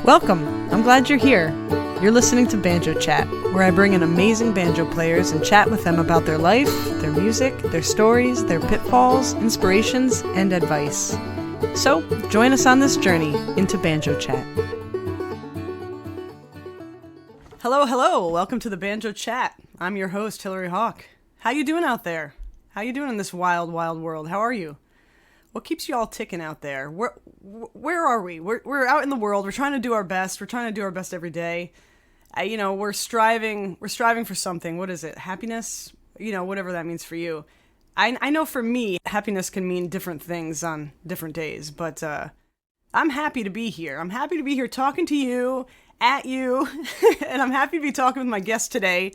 Welcome! I'm glad you're here. You're listening to Banjo Chat, where I bring in amazing banjo players and chat with them about their life, their music, their stories, their pitfalls, inspirations, and advice. So, join us on this journey into Banjo Chat. Hello, welcome to the Banjo Chat. I'm your host, Hillary Hawk. How you doing out there? How you doing in this wild, wild world? How are you? What keeps you all ticking out there? Where are we? We're out in the world. We're trying to do our best. We're trying to do our best every day. We're striving for something. What is it? Happiness? Whatever that means for you. I know for me, happiness can mean different things on different days, but I'm happy to be here. I'm happy to be here talking to you, at you, and I'm happy to be talking with my guest today.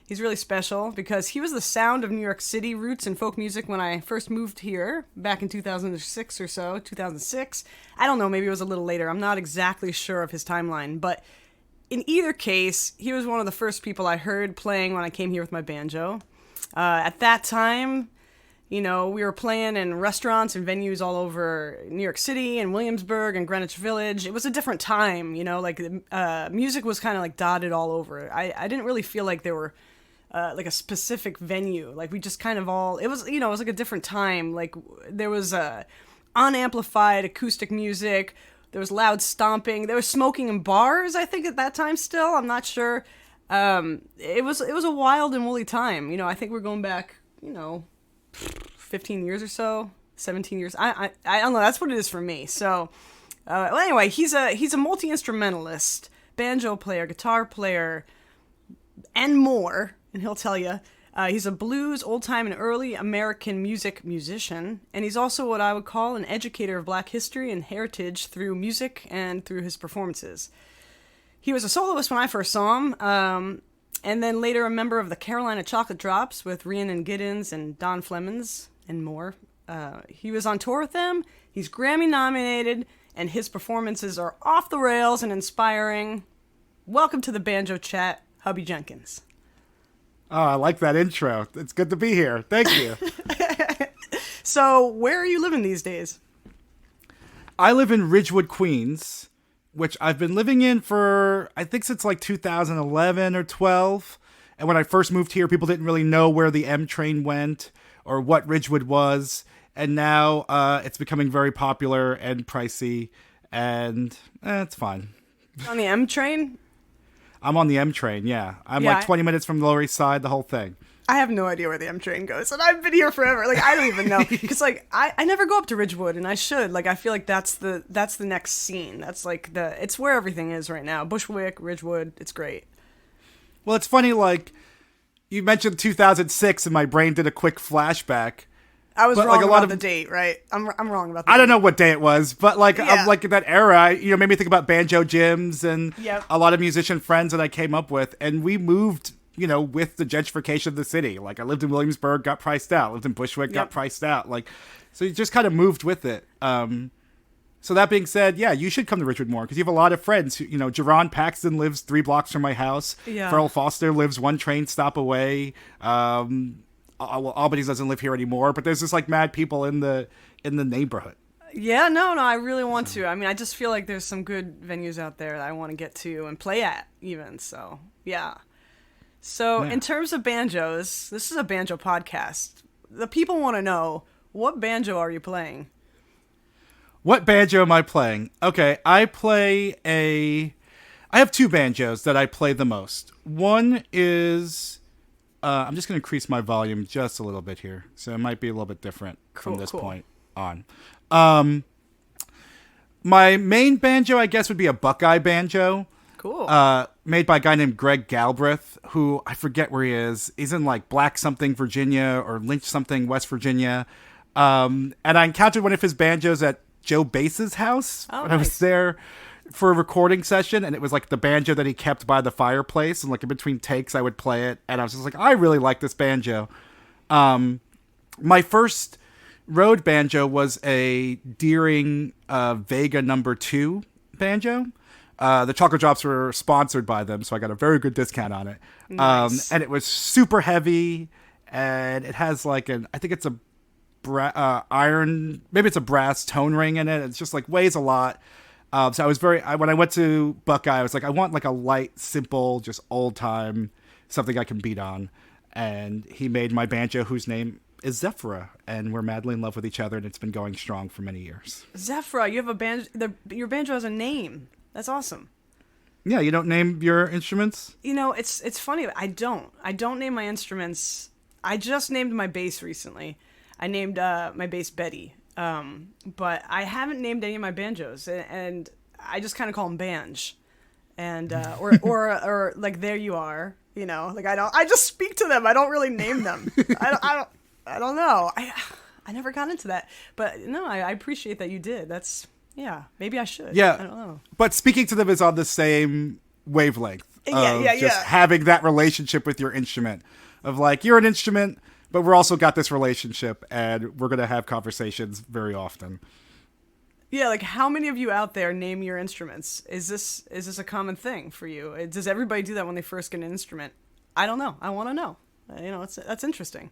He's really special because he was the sound of New York City roots and folk music when I first moved here back in 2006 or so, 2006. I don't know, maybe it was a little later. I'm not exactly sure of his timeline, but in either case, he was one of the first people I heard playing when I came here with my banjo. At that time, we were playing in restaurants and venues all over New York City and Williamsburg and Greenwich Village. It was a different time, music was kind of like dotted all over. I didn't really feel like there were like a specific venue. Like we just kind of all, it was like a different time. Like there was unamplified acoustic music. There was loud stomping. There was smoking in bars, I think, at that time still. I'm not sure. It was a wild and woolly time. I think we're going back, 15 years or so, 17 years. I don't know. That's what it is for me. So, anyway, he's a multi-instrumentalist, banjo player, guitar player, and more. And he'll tell you. He's a blues, old-time, and early American music musician, and he's also what I would call an educator of Black history and heritage through music and through his performances. He was a soloist when I first saw him, and then later a member of the Carolina Chocolate Drops with Rhiannon Giddens and Don Flemons and more. He was on tour with them, he's Grammy-nominated, and his performances are off the rails and inspiring. Welcome to the Banjo Chat, Hubby Jenkins. Oh, I like that intro. It's good to be here. Thank you. So, where are you living these days? I live in Ridgewood, Queens, which I've been living in for, I think, since like 2011 or 12. And when I first moved here, people didn't really know where the M train went or what Ridgewood was. And now it's becoming very popular and pricey, and it's fine. On the M train? I'm on the M train, yeah. I'm like 20 minutes from the Lower East Side, the whole thing. I have no idea where the M train goes, and I've been here forever. Like, I don't even know. Because, I never go up to Ridgewood, and I should. Like, I feel like that's the next scene. That's, like, it's where everything is right now. Bushwick, Ridgewood, it's great. Well, it's funny, like, you mentioned 2006, and my brain did a quick flashback. I was wrong about the date, right? I'm wrong about the date. I don't know what day it was, but like that era, made me think about banjo gyms and a lot of musician friends that I came up with, and we moved, with the gentrification of the city. Like I lived in Williamsburg, got priced out. Lived in Bushwick, got priced out. Like, so you just kind of moved with it. So that being said, yeah, you should come to Ridgewood more because you have a lot of friends. Jerron Paxton lives 3 blocks from my house. Yeah. Ferrell Foster lives 1 train stop away. Albany doesn't live here anymore, but there's just like mad people in the neighborhood. Yeah, no, I really want to. I mean, I just feel like there's some good venues out there that I want to get to and play at even. So, yeah. So, in terms of banjos, this is a banjo podcast. The people want to know, what banjo are you playing? What banjo am I playing? Okay, I have 2 banjos that I play the most. One is... I'm just going to increase my volume just a little bit here. So it might be a little bit different from this point on. My main banjo, I guess, would be a Buckeye banjo. Cool. Made by a guy named Greg Galbraith, who I forget where he is. He's in like Black something, Virginia, or Lynch something, West Virginia. And I encountered one of his banjos at Joe Bass's house when I was there for a recording session, and it was like the banjo that he kept by the fireplace, and like in between takes I would play it, and I was just like, I really like this banjo. My first road banjo was a Deering Vega number 2 banjo. The Chocolate Drops were sponsored by them, so I got a very good discount on it. Nice. And it was super heavy, and it has like I think it's a iron, maybe it's a brass tone ring in it. It's just like weighs a lot. So when I went to Buckeye, I was like, I want like a light, simple, just old time, something I can beat on. And he made my banjo, whose name is Zephyra, and we're madly in love with each other, and it's been going strong for many years. Zephyra, you have a banjo. Your banjo has a name. That's awesome. Yeah, you don't name your instruments? It's funny. I don't name my instruments. I just named my bass recently. I named my bass Betty. But I haven't named any of my banjos, and I just kind of call them banj, and or like there you are, like I just speak to them. I don't really name them. I don't know. I never got into that, but no, I appreciate that you did. That's maybe I should. Yeah, I don't know. But speaking to them is on the same wavelength. Just having that relationship with your instrument, of like you're an instrument. But we're also got this relationship, and we're going to have conversations very often. Yeah, like how many of you out there name your instruments? Is this a common thing for you? Does everybody do that when they first get an instrument? I don't know. I want to know. That's interesting.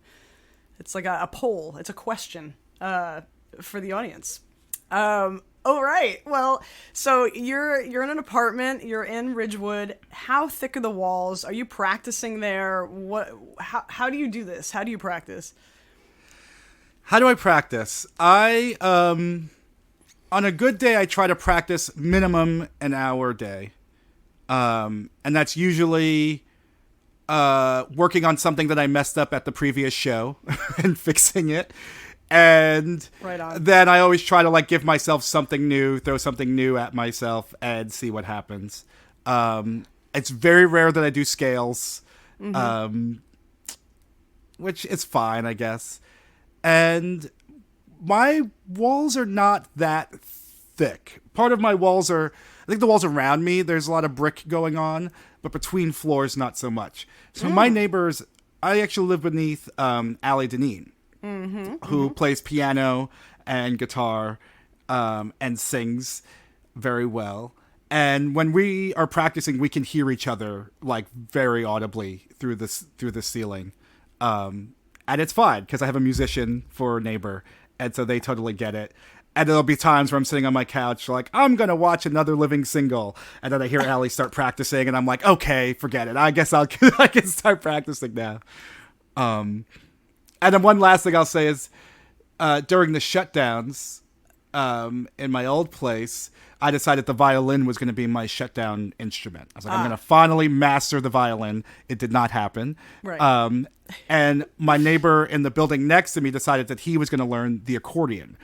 It's like a poll. It's a question for the audience. Oh, right. Well, so you're in an apartment. You're in Ridgewood. How thick are the walls? Are you practicing there? How do you do this? How do you practice? How do I practice? On a good day, I try to practice minimum an hour a day. And that's usually working on something that I messed up at the previous show and fixing it. And right on. Then I always try to like give myself something new, throw something new at myself, and see what happens. It's very rare that I do scales, which is fine, I guess. And my walls are not that thick. Part of my walls I think the walls around me, there's a lot of brick going on, but between floors, not so much. So my neighbors, I actually live beneath Ali Deneen. Who plays piano and guitar and sings very well. And when we are practicing, we can hear each other like very audibly through the ceiling. And it's fine because I have a musician for a neighbor, and so they totally get it. And there'll be times where I'm sitting on my couch like, I'm going to watch another living single. And then I hear Allie start practicing, and I'm like, okay, forget it. I guess I can start practicing now. And then one last thing I'll say is during the shutdowns in my old place, I decided the violin was going to be my shutdown instrument. I was like, I'm going to finally master the violin. It did not happen. Right. And my neighbor in the building next to me decided that he was going to learn the accordion.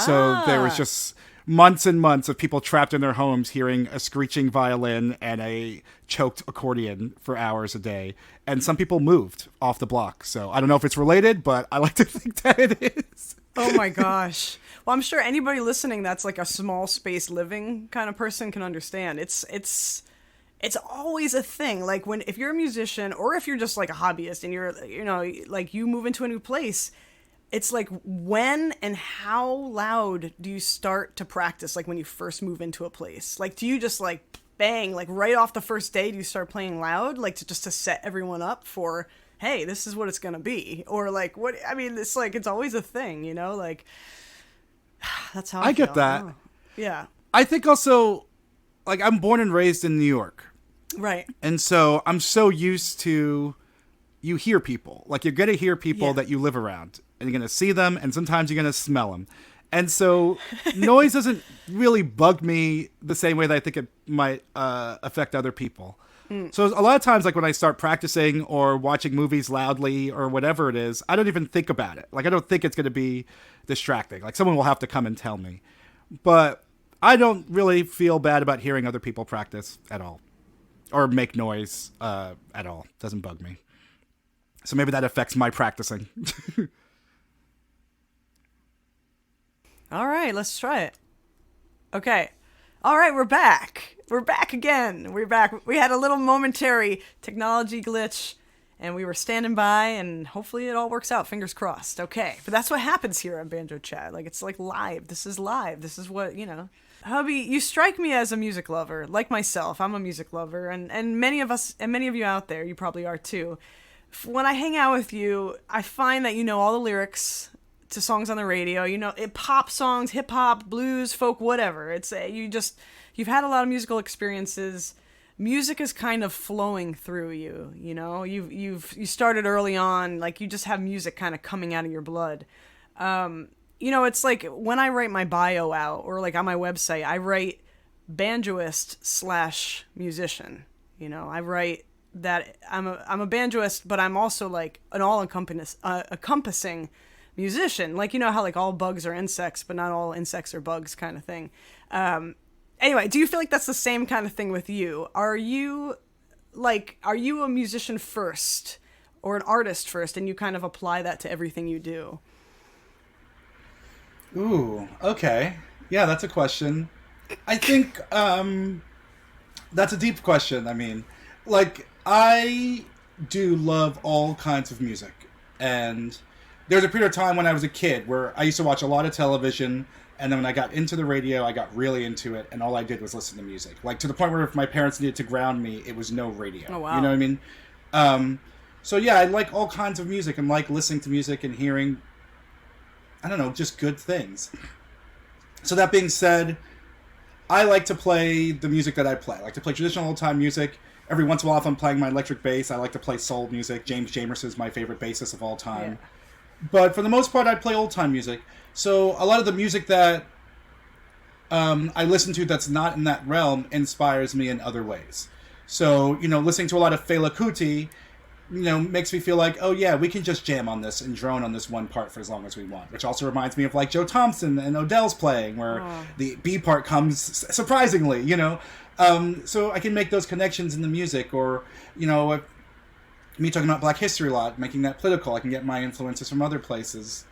So there was just months and months of people trapped in their homes hearing a screeching violin and a choked accordion for hours a day. And some people moved off the block. So I don't know if it's related, but I like to think that it is. Oh my gosh. Well, I'm sure anybody listening that's like a small space living kind of person can understand. It's always a thing. Like if you're a musician or if you're just like a hobbyist and you're, like you move into a new place, it's like when and how loud do you start to practice? Like when you first move into a place, like do you just like bang, like right off the first day, do you start playing loud, like to set everyone up for, hey, this is what it's gonna be, or like what? I mean, it's like it's always a thing, like that's how I get that. Oh. Yeah, I think also, like I'm born and raised in New York, right, and so I'm so used to you hear people, like you're gonna hear people that you live around. And you're going to see them, and sometimes you're going to smell them. And so noise doesn't really bug me the same way that I think it might affect other people. So a lot of times, like when I start practicing or watching movies loudly or whatever it is, I don't even think about it. Like I don't think it's going to be distracting. Like someone will have to come and tell me. But I don't really feel bad about hearing other people practice at all. Or make noise at all. Doesn't bug me. So maybe that affects my practicing. All right, let's try it. Okay. All right, we're back. We're back again. We're back. We had a little momentary technology glitch, and we were standing by, and hopefully it all works out. Fingers crossed. Okay. But that's what happens here on Banjo Chat. Like, it's like live. This is live. This is what, Hubby, you strike me as a music lover. Like myself, I'm a music lover, and many of us, and many of you out there, you probably are too. When I hang out with you, I find that you know all the lyrics to songs on the radio. Pop songs, hip hop, blues, folk, whatever. It's you've had a lot of musical experiences. Music is kind of flowing through you. You started early on, like you just have music kind of coming out of your blood. It's like when I write my bio out or like on my website, I write banjoist / musician. I write that I'm a banjoist, but I'm also like an encompassing musician. Like, how like all bugs are insects, but not all insects are bugs kind of thing. Anyway, do you feel like that's the same kind of thing with you? Are you a musician first or an artist first, and you kind of apply that to everything you do? Ooh, okay. Yeah, that's a question. I think that's a deep question. I mean, like, I do love all kinds of music. And there was a period of time when I was a kid where I used to watch a lot of television, and then when I got into the radio, I got really into it, and all I did was listen to music. Like, to the point where if my parents needed to ground me, it was no radio. Oh, wow. You know what I mean? So, yeah, I like all kinds of music and like listening to music and hearing, I don't know, just good things. So that being said, I like to play the music that I play. I like to play traditional old-time music. Every once in a while, if I'm playing my electric bass, I like to play soul music. James Jamerson is my favorite bassist of all time. Yeah. But for the most part, I play old-time music. So a lot of the music that I listen to that's not in that realm inspires me in other ways. So, listening to a lot of Fela Kuti, makes me feel like, oh yeah, we can just jam on this and drone on this one part for as long as we want. Which also reminds me of like Joe Thompson and Odell's playing, where the B part comes surprisingly, So I can make those connections in the music, or, me talking about Black history a lot, making that political, I can get my influences from other places,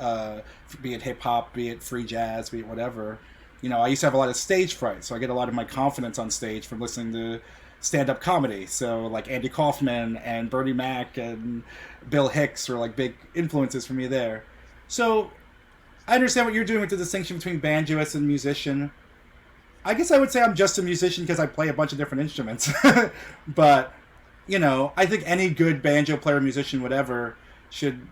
be it hip-hop, be it free jazz, be it whatever. I used to have a lot of stage fright, so I get a lot of my confidence on stage from listening to stand-up comedy. So, like, Andy Kaufman and Bernie Mac and Bill Hicks are, like, big influences for me there. So, I understand what you're doing with the distinction between banjoist and musician. I guess I would say I'm just a musician because I play a bunch of different instruments. But, I think any good banjo player, musician, whatever, should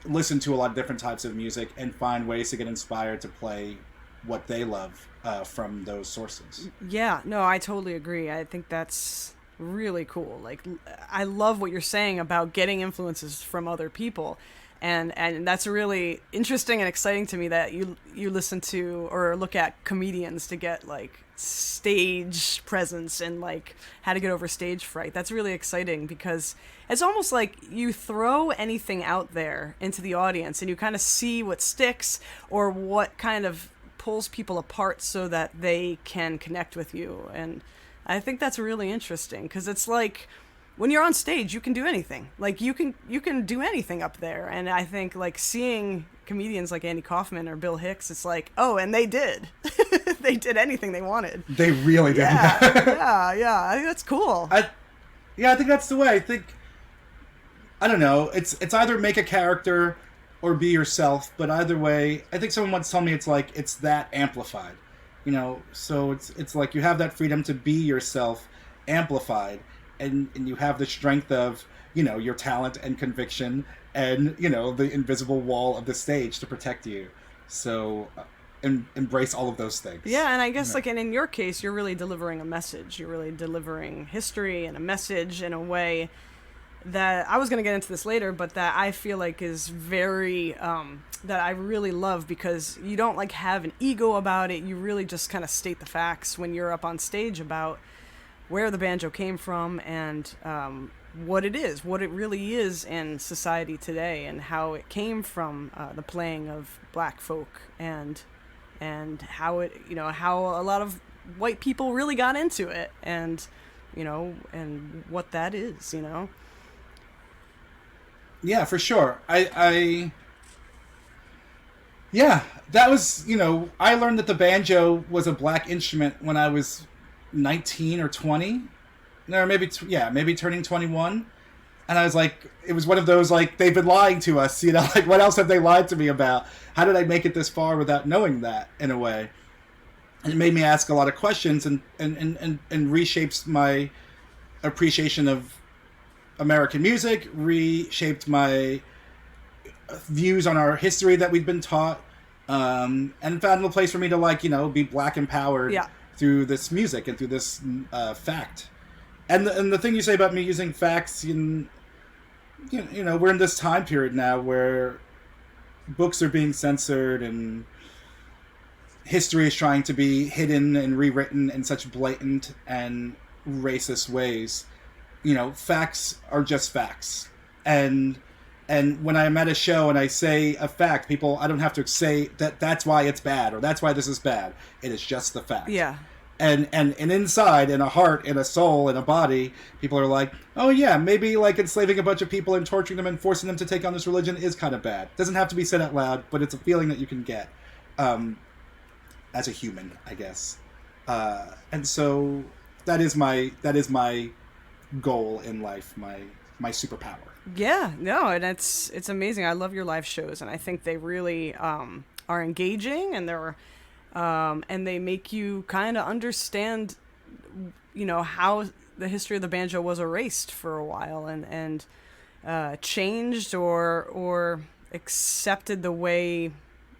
listen to a lot of different types of music and find ways to get inspired to play what they love from those sources. Yeah, no, I totally agree. I think that's really cool. Like, I love what you're saying about getting influences from other people. And that's really interesting and exciting to me that you listen to or look at comedians to get like stage presence and like how to get over stage fright. That's really exciting because it's almost like you throw anything out there into the audience and you kind of see what sticks or what kind of pulls people apart so that they can connect with you. And I think that's really interesting because it's like when you're on stage, you can do anything. Like you can do anything up there. And I think like seeing comedians like Andy Kaufman or Bill Hicks, it's like, oh, and they did. They did anything they wanted. They really did. Yeah. I think that's cool. I think that's the way. I think, I don't know. It's either make a character or be yourself. But either way, I think someone once told me it's like it's that amplified. So it's like you have that freedom to be yourself amplified. And you have the strength of, your talent and conviction and, the invisible wall of the stage to protect you. So embrace all of those things. Yeah, and I guess like, and in your case, you're really delivering a message. You're really delivering history and a message in a way that I was going to get into this later, but that I feel like is very, that I really love because you don't like have an ego about it. You really just kind of state the facts when you're up on stage about where the banjo came from and what it is, what it really is in society today, and how it came from the playing of black folk, and how it, how a lot of white people really got into it, and and what that is, Yeah, for sure. Yeah, that was, I learned that the banjo was a black instrument when I was 19 or 20, or maybe turning 21, and I was like, it was one of those like they've been lying to us, like what else have they lied to me about? How did I make it this far without knowing that, in a way? And it made me ask a lot of questions and reshapes my appreciation of American music, reshaped my views on our history that we've been taught, and found a place for me to like, be Black empowered Yeah. through this music and through this fact. And the thing you say about me using facts, we're in this time period now where books are being censored and history is trying to be hidden and rewritten in such blatant and racist ways. Facts are just facts. And when I'm at a show and I say a fact, I don't have to say that's why it's bad or that's why this is bad. It is just the fact. Yeah. And inside, in a heart, in a soul, in a body, people are like, oh yeah, maybe like enslaving a bunch of people and torturing them and forcing them to take on this religion is kind of bad. Doesn't have to be said out loud, but it's a feeling that you can get as a human, I guess. And so that is my goal in life, my superpower. Yeah, no, and it's amazing. I love your live shows, and I think they really are engaging, and and they make you kind of understand, how the history of the banjo was erased for a while and changed or accepted the way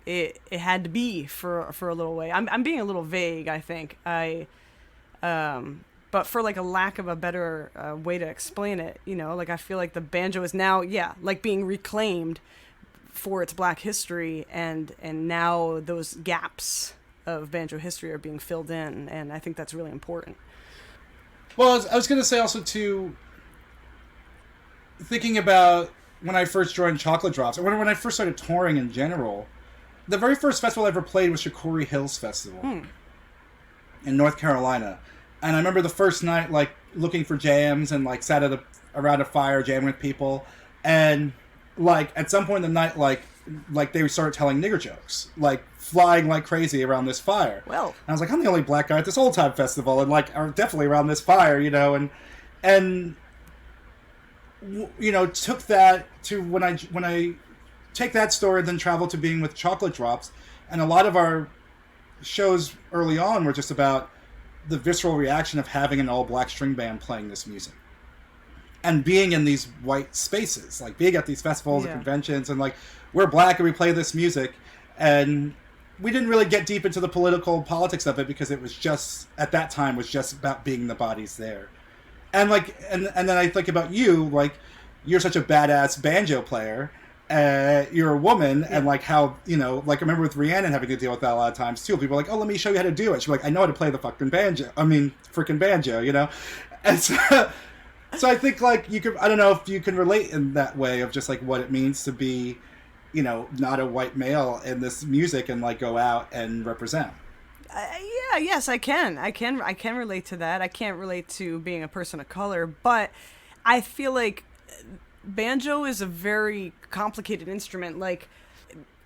it had to be for a little way. I'm being a little vague, I think. But for like a lack of a better way to explain it, like I feel like the banjo is now, like being reclaimed for its Black history, and now those gaps of banjo history are being filled in, and I think that's really important. Well, I was going to say also too, thinking about when I first joined Chocolate Drops, or when I first started touring in general, the very first festival I ever played was Shakori Hills Festival in North Carolina. And I remember the first night, like, looking for jams and, like, sat around a fire jamming with people. And, like, at some point in the night, like they started telling nigger jokes, like, flying like crazy around this fire. Well. And I was like, I'm the only Black guy at this old time festival, and, like, are definitely around this fire, and took that to when I take that story, then travel to being with Chocolate Drops. And a lot of our shows early on were just about the visceral reaction of having an all-Black string band playing this music and being in these white spaces, like being at these festivals and conventions, and like, we're Black and we play this music. And we didn't really get deep into the politics of it because it was just, at that time, was just about being the bodies there. And like, and then I think about you, like, you're such a badass banjo player. You're a woman, and like how, like I remember with Rhiannon having to deal with that a lot of times too. People are like, oh, let me show you how to do it. She's like, I know how to play the fucking banjo. Freaking banjo, And so I think like I don't know if you can relate in that way of just like what it means to be, not a white male in this music and like go out and represent. Yes, I can. I can relate to that. I can't relate to being a person of color, but I feel like banjo is a very complicated instrument. Like,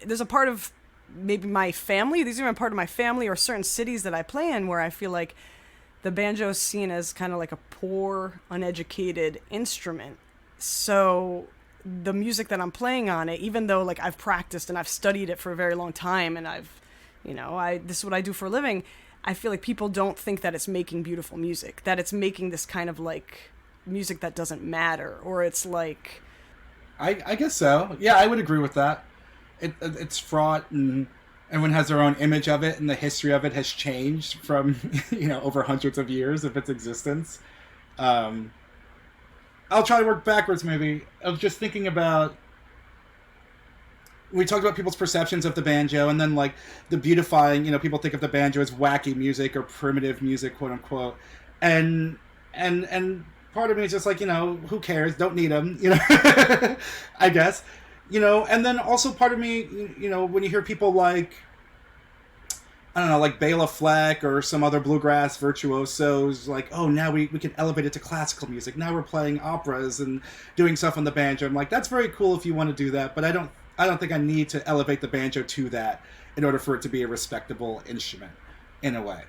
there's a part of maybe my family, these are a part of my family or certain cities that I play in where I feel like the banjo is seen as kind of like a poor, uneducated instrument. So the music that I'm playing on it, even though like I've practiced and I've studied it for a very long time and this is what I do for a living, I feel like people don't think that it's making beautiful music, that it's making this kind of like music that doesn't matter, or it's like, I guess so. Yeah, I would agree with that. It's fraught, and everyone has their own image of it, and the history of it has changed from over hundreds of years of its existence. I'll try to work backwards. Maybe I was just thinking about, we talked about people's perceptions of the banjo, and then like the beautifying. People think of the banjo as wacky music or primitive music, quote unquote, and part of me is just like, who cares? Don't need them, I guess, and then also part of me, when you hear people like, I don't know, like Bela Fleck or some other bluegrass virtuosos, like, oh, now we can elevate it to classical music. Now we're playing operas and doing stuff on the banjo. I'm like, that's very cool if you want to do that, but I don't think I need to elevate the banjo to that in order for it to be a respectable instrument in a way.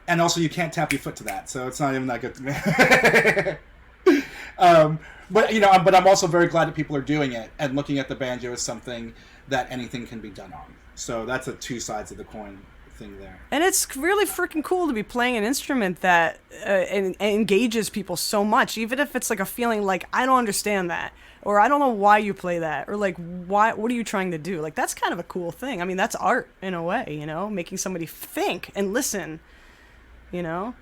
And also, you can't tap your foot to that, so it's not even that good. But I'm also very glad that people are doing it and looking at the banjo as something that anything can be done on. So that's a two sides of the coin thing there. And it's really freaking cool to be playing an instrument that engages people so much, even if it's like a feeling like, I don't understand that, or I don't know why you play that, or like, what are you trying to do? Like, that's kind of a cool thing. I mean, that's art in a way, you know, making somebody think and listen, you know?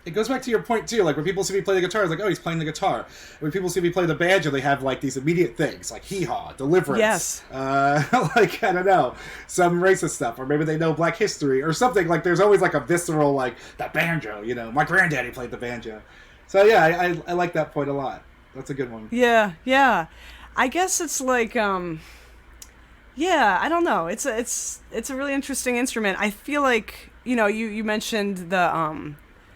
It goes back to your point, too. Like, when people see me play the guitar, it's like, oh, he's playing the guitar. When people see me play the banjo, they have, like, these immediate things, like hee-haw, deliverance. Yes. Like, I don't know, some racist stuff. Or maybe they know Black history or something. Like, there's always, like, a visceral, like, that banjo, you know. My granddaddy played the banjo. So, yeah, I like that point a lot. That's a good one. Yeah, yeah. I guess it's like, yeah, I don't know. It's a really interesting instrument. I feel like, you know, you mentioned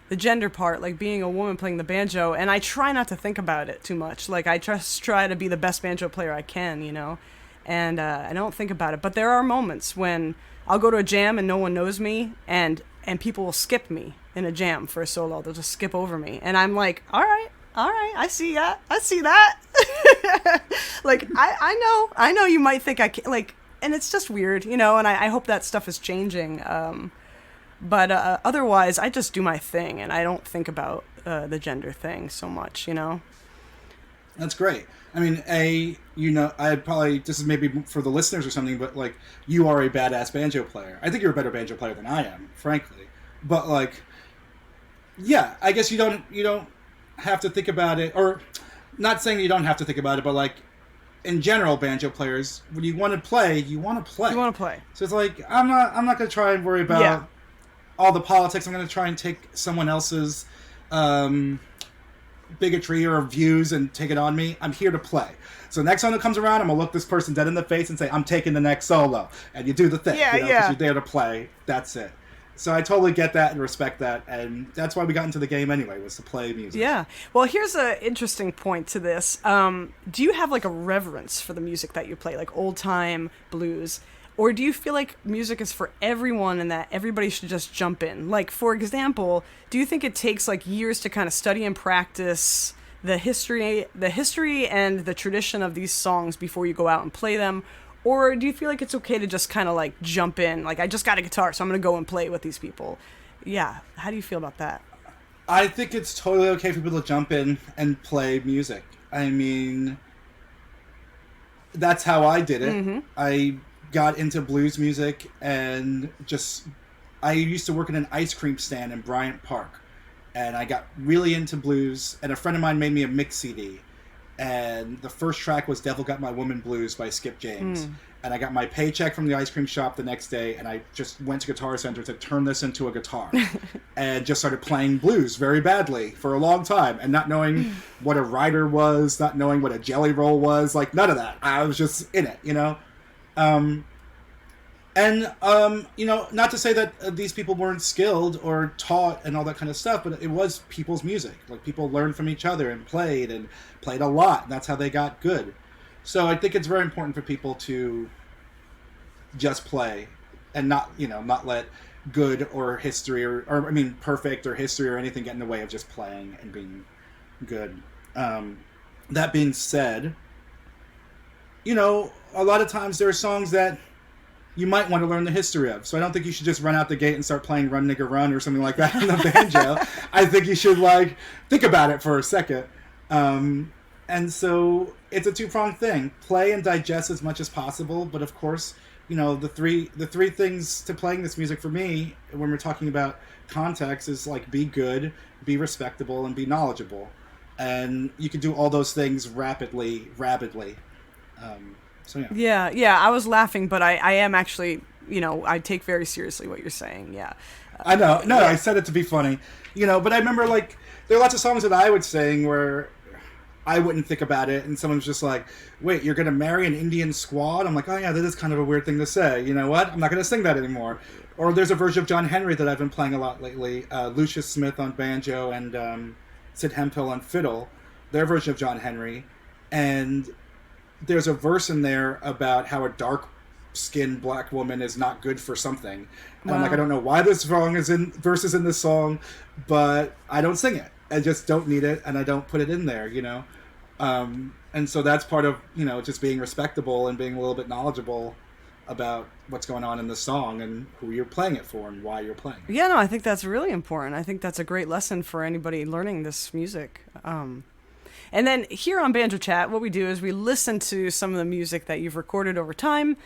the gender part, like being a woman playing the banjo, and I try not to think about it too much. Like, I just try to be the best banjo player I can, you know, and I don't think about it. But there are moments when I'll go to a jam and no one knows me, and people will skip me in a jam for a solo. They'll just skip over me, and I'm like, all right, I see that. Like, I know you might think I can't, like, and it's just weird, you know, and I hope that stuff is changing. But otherwise, I just do my thing, and I don't think about the gender thing so much, you know? That's great. I mean, you know, this is maybe for the listeners or something, but, like, you are a badass banjo player. I think you're a better banjo player than I am, frankly. But, like, yeah, I guess you don't have to think about it, or not saying you don't have to think about it, but, like, in general, banjo players, when you want to play, you want to play. You want to play. So it's like, I'm not going to try and worry about all the politics. I'm going to try and take someone else's bigotry or views and take it on me. I'm here to play. So next time it comes around, I'm going to look this person dead in the face and say, I'm taking the next solo. And you do the thing. Yeah, you know, 'cause you're there to play. That's it. So I totally get that and respect that. And that's why we got into the game anyway, was to play music. Yeah. Well, here's an interesting point to this. Do you have, like, a reverence for the music that you play, like old-time blues? Or do you feel like music is for everyone and that everybody should just jump in? Like, for example, do you think it takes, like, years to kind of study and practice the history and the tradition of these songs before you go out and play them? Or do you feel like it's okay to just kind of, like, jump in? Like, I just got a guitar, so I'm going to go and play with these people. Yeah. How do you feel about that? I think it's totally okay for people to jump in and play music. I mean, that's how I did it. Mm-hmm. I got into blues music and I used to work in an ice cream stand in Bryant Park, and I got really into blues, and a friend of mine made me a mix CD, and the first track was Devil Got My Woman Blues by Skip James. And I got my paycheck from the ice cream shop the next day, and I just went to Guitar Center to turn this into a guitar and just started playing blues very badly for a long time, and not knowing what a rider was, not knowing what a jelly roll was, like none of that. I was just in it, you know? You know, not to say that these people weren't skilled or taught and all that kind of stuff, but it was people's music. Like, people learned from each other and played a lot, and that's how they got good. So I think it's very important for people to just play and not let good or history or I mean, perfect or history or anything get in the way of just playing and being good. That being said, you know, a lot of times there are songs that you might want to learn the history of. So I don't think you should just run out the gate and start playing Run Nigga Run or something like that in the banjo. I think you should, like, think about it for a second. And so it's a two-pronged thing. Play and digest as much as possible, but of course, you know, the three things to playing this music for me, when we're talking about context, is, like, be good, be respectable, and be knowledgeable. And you can do all those things rapidly. So Yeah, I was laughing, but I am actually, you know, I take very seriously what you're saying, yeah. I know. No, I said it to be funny. You know, but I remember, like, there are lots of songs that I would sing where I wouldn't think about it, and someone's just like, wait, you're going to marry an Indian squad? I'm like, oh yeah, that is kind of a weird thing to say. You know what? I'm not going to sing that anymore. Or there's a version of John Henry that I've been playing a lot lately. Lucius Smith on banjo and Sid Hemphill on fiddle. Their version of John Henry. And there's a verse in there about how a dark-skinned black woman is not good for something. And I'm like, I don't know why this verse is in this song, but I don't sing it. I just don't need it, and I don't put it in there, you know? And so that's part of, you know, just being respectable and being a little bit knowledgeable about what's going on in the song and who you're playing it for and why you're playing it. Yeah, no, I think that's really important. I think that's a great lesson for anybody learning this music. And then here on Banjo Chat, what we do is we listen to some of the music that you've recorded over time.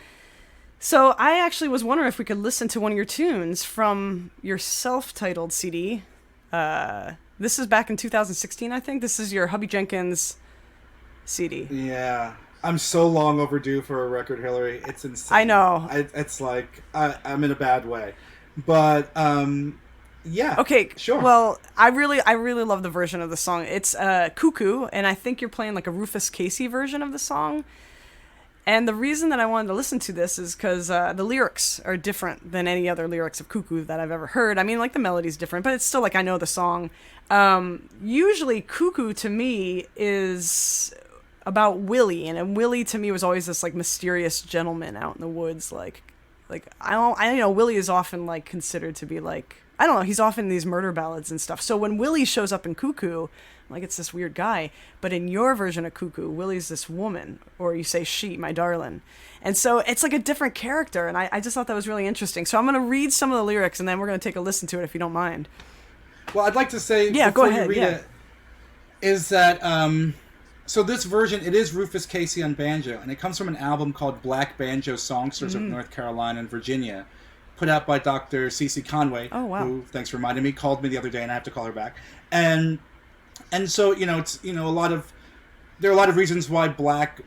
So I actually was wondering if we could listen to one of your tunes from your self-titled CD. This is back in 2016, I think. This is your Hubby Jenkins CD. Yeah. I'm so long overdue for a record, Hillary. It's insane. I know. It's like, I'm in a bad way. But, yeah. Okay, sure. Well, I really love the version of the song. It's Cuckoo, and I think you're playing like a Rufus Casey version of the song. And the reason that I wanted to listen to this is because the lyrics are different than any other lyrics of Cuckoo that I've ever heard. I mean, like, the melody's different, but it's still like I know the song. Usually, Cuckoo to me is about Willie, and Willie to me was always this like mysterious gentleman out in the woods. Like I know Willie is often like considered to be like, I don't know, he's often in these murder ballads and stuff. So when Willie shows up in Cuckoo, like, it's this weird guy. But in your version of Cuckoo, Willie's this woman, or you say she, my darling. And so it's like a different character, and I just thought that was really interesting. So I'm going to read some of the lyrics, and then we're going to take a listen to it if you don't mind. Well, I'd like to say, yeah, before go ahead, you read it, is that, so this version, it is Rufus Casey on banjo, and it comes from an album called Black Banjo Songsters of North Carolina and Virginia, put out by Dr. Cece Conway, who, thanks for reminding me, called me the other day, and I have to call her back. And so, it's, there are a lot of reasons why black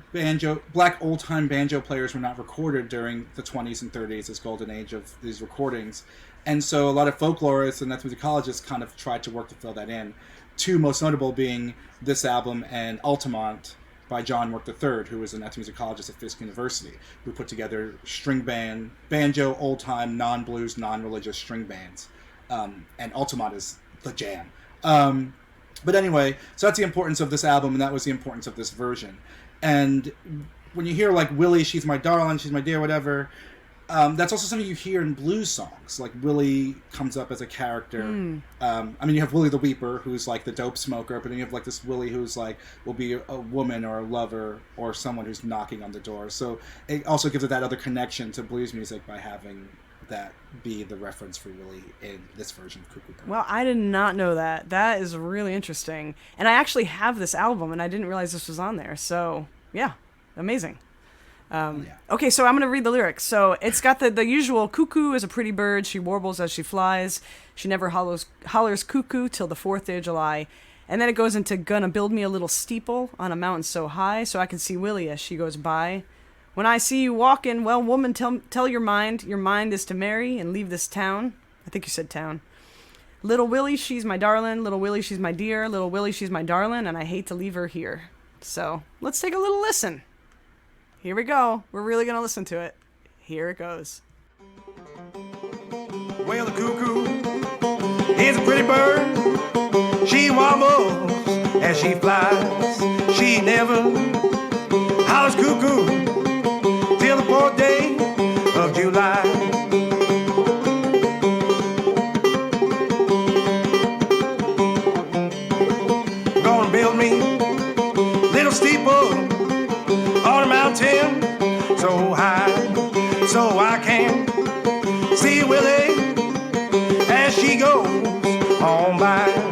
old-time banjo players were not recorded during the 20s and 30s, this golden age of these recordings. And so a lot of folklorists and ethnomusicologists kind of tried to work to fill that in. Two most notable being this album and Altamont by John Work III, who was an ethnomusicologist at Fisk University, who put together string band, banjo, old-time, non-blues, non-religious string bands. And Altamont is the jam. But anyway, so that's the importance of this album, and that was the importance of this version. And when you hear, like, Willie, she's my darling, she's my dear, whatever, that's also something you hear in blues songs. Like, Willie comes up as a character. I mean, you have Willie the Weeper, who's, like, the dope smoker, but then you have, like, this Willie who's, like, will be a woman or a lover or someone who's knocking on the door. So it also gives it that other connection to blues music by having that be the reference for Willie in this version of Cuckoo Bird. Well, I did not know that. That is really interesting. And I actually have this album, and I didn't realize this was on there. So, yeah, amazing. Okay, so I'm going to read the lyrics. So it's got the usual, cuckoo is a pretty bird. She warbles as she flies. She never hollers cuckoo till the 4th day of July. And then it goes into gonna build me a little steeple on a mountain so high so I can see Willie as she goes by. When I see you walking, well, woman, tell your mind is to marry and leave this town. I think you said town. Little Willie, she's my darling. Little Willie, she's my dear. Little Willie, she's my darling, and I hate to leave her here. So let's take a little listen. Here we go. We're really going to listen to it. Here it goes. Well, the cuckoo is a pretty bird. She wobbles as she flies. She never hollers cuckoo till the 4th day of July. Gonna build me little steeple on a mountain so high so I can see Willie as she goes on by.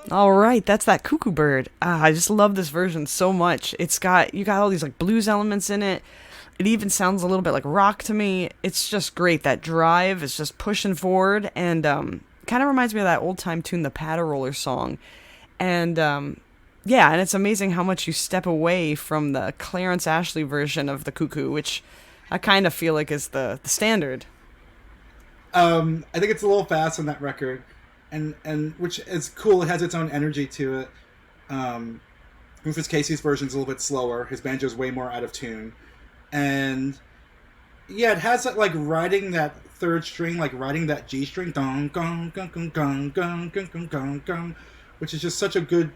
All right, that's that Cuckoo Bird. I just love this version so much. You got all these like blues elements in it. It even sounds a little bit like rock to me. It's just great. That drive is just pushing forward, and kind of reminds me of that old time tune, the Paddle Roller song. And yeah, and it's amazing how much you step away from the Clarence Ashley version of the Cuckoo, which I kind of feel like is the standard. I think it's a little fast on that record, and which is cool. It has its own energy to it. Rufus Casey's version's a little bit slower. His banjo's way more out of tune, and yeah, it has that, like, riding that third string, like riding that G string, dong gong gong gong gong gong gong gong gong, which is just such a good,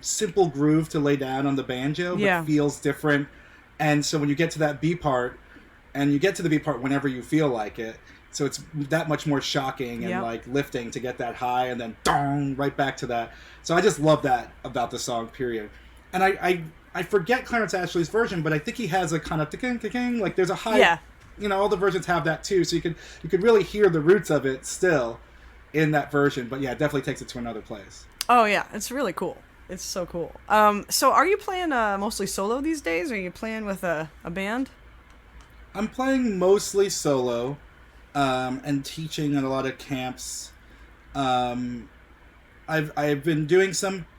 simple groove to lay down on the banjo, but feels different. And so when you get to that B part, and you get to the B part whenever you feel like it, so it's that much more shocking and like lifting to get that high, and then dong, right back to that. So I just love that about the song, period. And I forget Clarence Ashley's version, but I think he has a kind of ticking, like there's a high. Yeah. You know, all the versions have that too, so you could really hear the roots of it still in that version. But yeah, it definitely takes it to another place. Oh yeah, it's really cool. It's so cool. So are you playing mostly solo these days, or are you playing with a band? I'm playing mostly solo, and teaching at a lot of camps. I've been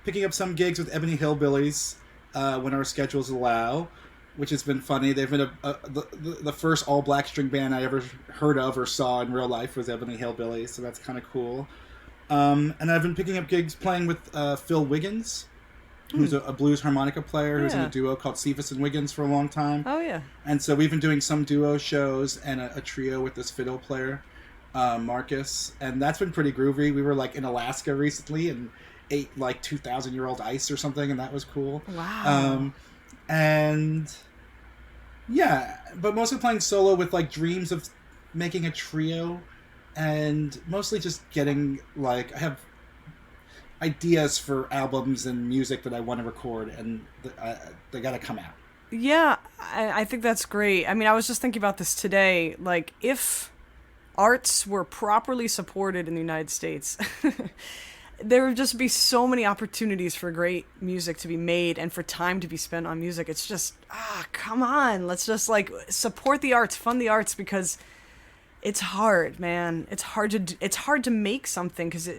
picking up some gigs with Ebony Hillbillies when our schedules allow, which has been funny. They've been the first all black string band I ever heard of or saw in real life was Ebony Hillbillies, so that's kind of cool. And I've been picking up gigs playing with Phil Wiggins, who's a blues harmonica player who's in a duo called Cephas and Wiggins for a long time. Oh, yeah. And so we've been doing some duo shows and a trio with this fiddle player, Marcus, and that's been pretty groovy. We were like in Alaska recently and ate like 2,000-year-old ice or something, and that was cool. Wow. And yeah, but mostly playing solo with like dreams of making a trio, and mostly just getting like, I have ideas for albums and music that I want to record, and they gotta come out. Yeah, I think that's great. I mean, I was just thinking about this today. Like, if arts were properly supported in the United States, there would just be so many opportunities for great music to be made and for time to be spent on music. It's just, come on. Let's just, like, support the arts, fund the arts, because it's hard, man. It's hard to make something, because,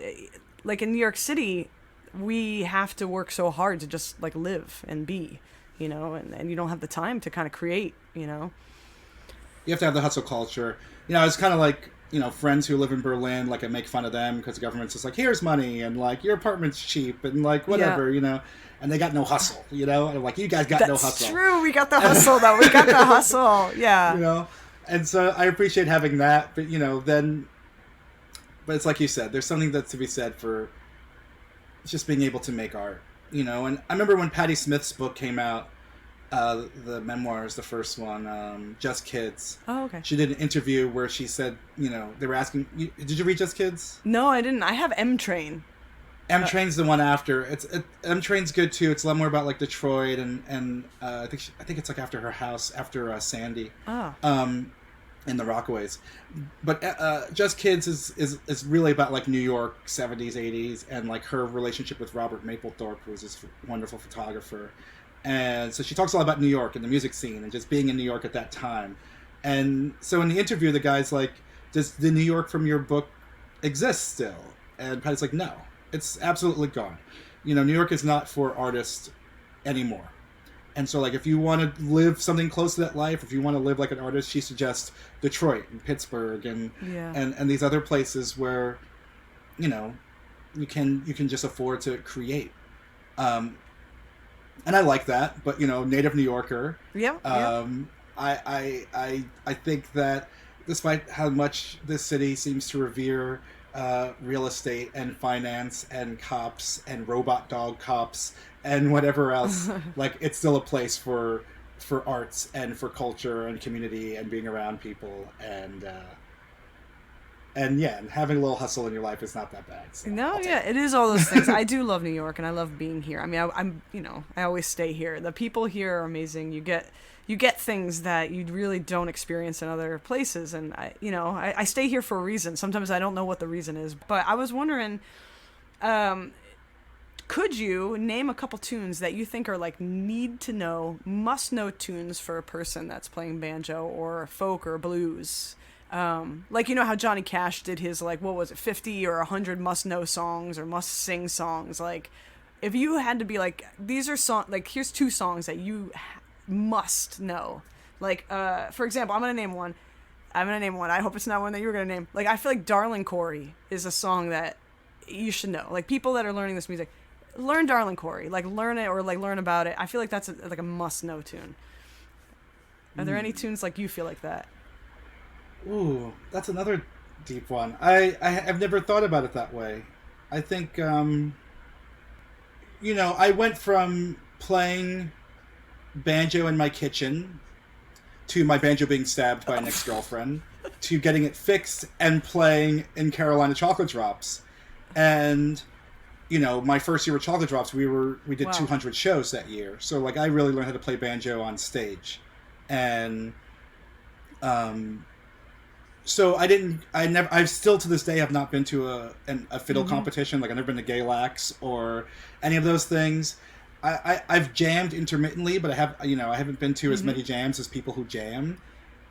like, in New York City, we have to work so hard to just, like, live and be, you know, and you don't have the time to kind of create, you know. You have to have the hustle culture. You know, it's kind of like, you know, friends who live in Berlin, like, I make fun of them because the government's just like, here's money, and, like, your apartment's cheap, and, like, whatever, you know, and they got no hustle, you know, and I'm like, you guys got no hustle. That's true, we got the hustle, though, we got the hustle, yeah. You know, and so I appreciate having that, but, you know, but it's like you said, there's something that's to be said for just being able to make art, you know, and I remember when Patti Smith's book came out, the memoirs, the first one, Just Kids. Oh, okay. She did an interview where she said, you know, they were asking, did you read Just Kids? No, I didn't. I have M Train. M Train's the one after. M Train's good too. It's a lot more about like Detroit and I think it's like after her house, after Sandy. Oh. In the Rockaways, but Just Kids is really about like New York 70s, 80s, and like her relationship with Robert Mapplethorpe, who's this wonderful photographer. And so she talks a lot about New York and the music scene and just being in New York at that time. And so in the interview, the guy's like, does the New York from your book exist still? And Patty's like, no, it's absolutely gone. You know, New York is not for artists anymore. And so, like, if you want to live something close to that life, if you want to live like an artist, she suggests Detroit and Pittsburgh and these other places where, you know, you can just afford to create. And I like that, but, you know, native New Yorker. Yeah. I think that despite how much this city seems to revere real estate and finance and cops and robot dog cops and whatever else, like, it's still a place for arts and for culture and community and being around people and having a little hustle in your life is not that bad. So it is all those things. I do love New York and I love being here. I mean, I'm you know, I always stay here. The people here are amazing. You get things that you really don't experience in other places, and I stay here for a reason. Sometimes I don't know what the reason is, but I was wondering, could you name a couple tunes that you think are like need to know, must know tunes for a person that's playing banjo or folk or blues? Like, you know how Johnny Cash did his, like, what was it, 50 or 100 must know songs or must sing songs. Like, if you had to be like, these are here's 2 songs that you must know. Like, for example, I'm gonna name one. I hope it's not one that you were gonna name. Like, I feel like Darling Corey is a song that you should know. Like, people that are learning this music, learn Darling Corey. Like, learn it or like learn about it. I feel like that's like a must know tune. Are there any tunes like you feel like that? Ooh, that's another deep one. I've never thought about it that way. I think I went from playing banjo in my kitchen to my banjo being stabbed by an ex-girlfriend to getting it fixed and playing in Carolina Chocolate Drops. And, my first year with Chocolate Drops, we did Wow. 200 shows that year. So, like, I really learned how to play banjo on stage. And, so I still to this day have not been to a fiddle competition. Like, I've never been to Galax or any of those things. I've jammed intermittently, but I haven't been to as many jams as people who jam.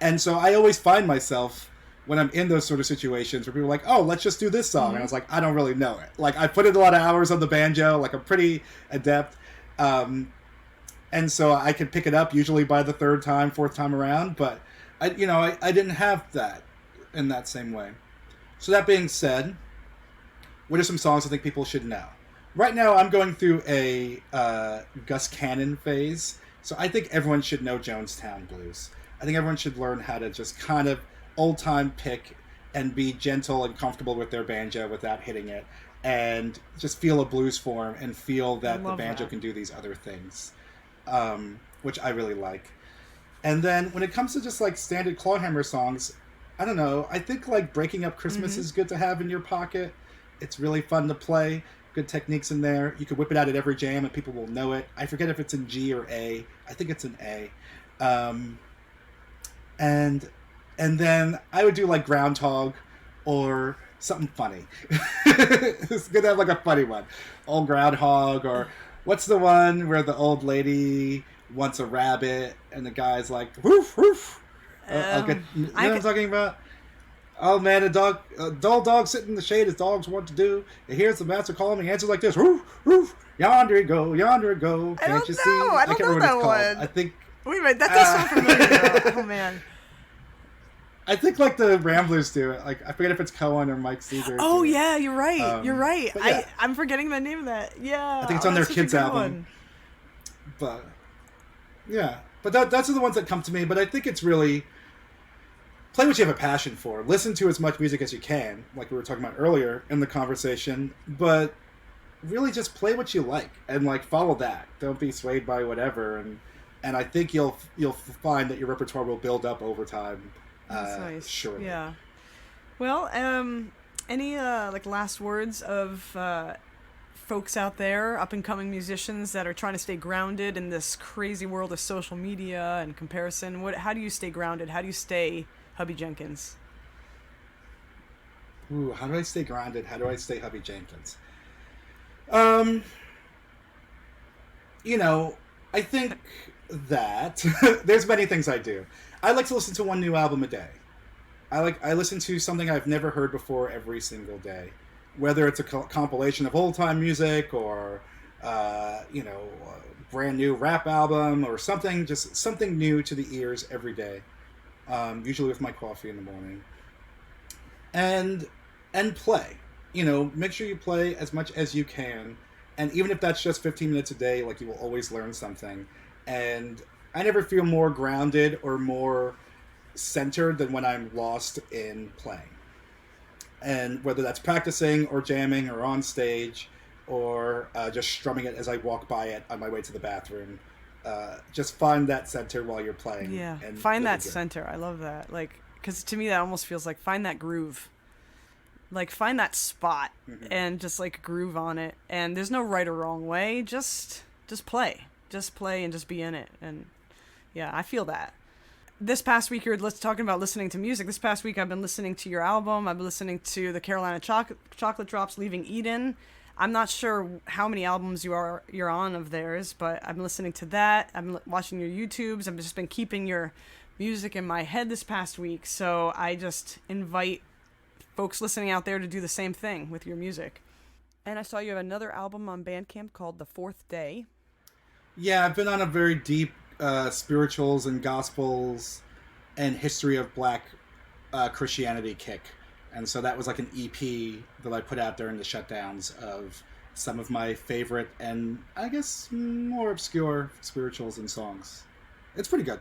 And so I always find myself when I'm in those sort of situations where people are like, oh, let's just do this song. And I was like, I don't really know it. Like, I put in a lot of hours on the banjo. Like, I'm pretty adept. And so I could pick it up usually by the third time, fourth time around. But, I didn't have that in that same way. So that being said, what are some songs I think people should know? Right now, I'm going through a Gus Cannon phase. So I think everyone should know Jonestown Blues. I think everyone should learn how to just kind of old-time pick and be gentle and comfortable with their banjo without hitting it. And just feel a blues form and feel that the banjo can do these other things, which I really like. And then when it comes to just like standard clawhammer songs, I don't know. I think like Breaking Up Christmas is good to have in your pocket. It's really fun to play. Good techniques in there. You could whip it out at every jam and people will know it. I forget if it's in G or A. I think it's in A. And then I would do like Groundhog or something funny. It's good to have like a funny one. Old Groundhog, or what's the one where the old lady wants a rabbit and the guy's like, woof, woof. What I'm talking about? Oh man, a dull dog sitting in the shade as dogs want to do. It hears the master calling and answers like this, woof, woof, yonder it go, yonder it go. Can't you see? I don't know that one. I think... Wait a minute, that does sound familiar though. Oh man. I think like the Ramblers do it. Like, I forget if it's Cohen or Mike Seeger. Oh yeah, you're right. You're right. Yeah. I'm forgetting the name of that. Yeah. I think it's on their that's such a kids good album. one. But yeah, but that's the ones that come to me. But I think it's really play what you have a passion for. Listen to as much music as you can, like we were talking about earlier in the conversation. But really, just play what you like and like follow that. Don't be swayed by whatever. And I think you'll find that your repertoire will build up over time. That's nice. Surely. Yeah. Well, any like last words of folks out there, up and coming musicians that are trying to stay grounded in this crazy world of social media and comparison? How do you stay grounded? How do you stay Hubby Jenkins? Ooh, how do I stay grounded? How do I stay Hubby Jenkins? I think that there's many things I do. I like to listen to one new album a day. I listen to something I've never heard before every single day, whether it's a compilation of old time music or a brand new rap album or something new to the ears every day. Usually with my coffee in the morning. And play. Make sure you play as much as you can, and even if that's just 15 minutes a day, like, you will always learn something. And I never feel more grounded or more centered than when I'm lost in playing. And whether that's practicing or jamming or on stage or just strumming it as I walk by it on my way to the bathroom, just find that center while you're playing. Yeah, and find that center. I love that. Like, because to me that almost feels like find that groove. Like, find that spot and just like groove on it. And there's no right or wrong way. Just play. Just play and just be in it. And yeah, I feel that. This past week, you're talking about listening to music. This past week, I've been listening to your album. I've been listening to the Carolina Chocolate Drops, Leaving Eden. I'm not sure how many albums you're on of theirs, but I've been listening to that. I've been watching your YouTubes. I've just been keeping your music in my head this past week. So I just invite folks listening out there to do the same thing with your music. And I saw you have another album on Bandcamp called The Fourth Day. Yeah, I've been on a very deep spirituals and gospels and history of Black Christianity kick. And so that was like an EP that I put out during the shutdowns of some of my favorite and I guess more obscure spirituals and songs. It's pretty good.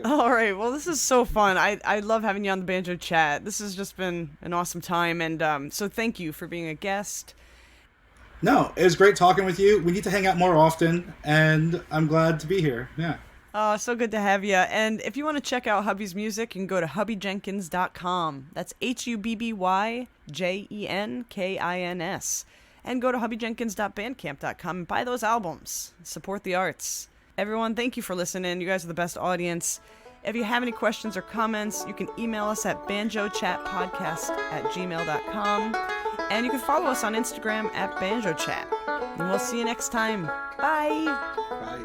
All right. Well, this is so fun. I love having you on the Banjo Chat. This has just been an awesome time. And so thank you for being a guest. No, it was great talking with you. We need to hang out more often, and I'm glad to be here. Yeah. Oh, so good to have you. And if you want to check out Hubby's music, you can go to hubbyjenkins.com. That's HUBBYJENKINS. And go to hubbyjenkins.bandcamp.com and buy those albums. Support the arts. Everyone, thank you for listening. You guys are the best audience. If you have any questions or comments, you can email us at banjochatpodcast@gmail.com. And you can follow us on Instagram at banjochat. And we'll see you next time. Bye. Bye.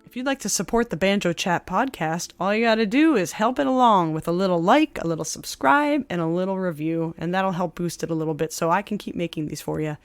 If you'd like to support the Banjo Chat podcast, all you got to do is help it along with a little like, a little subscribe, and a little review, and that'll help boost it a little bit so I can keep making these for you.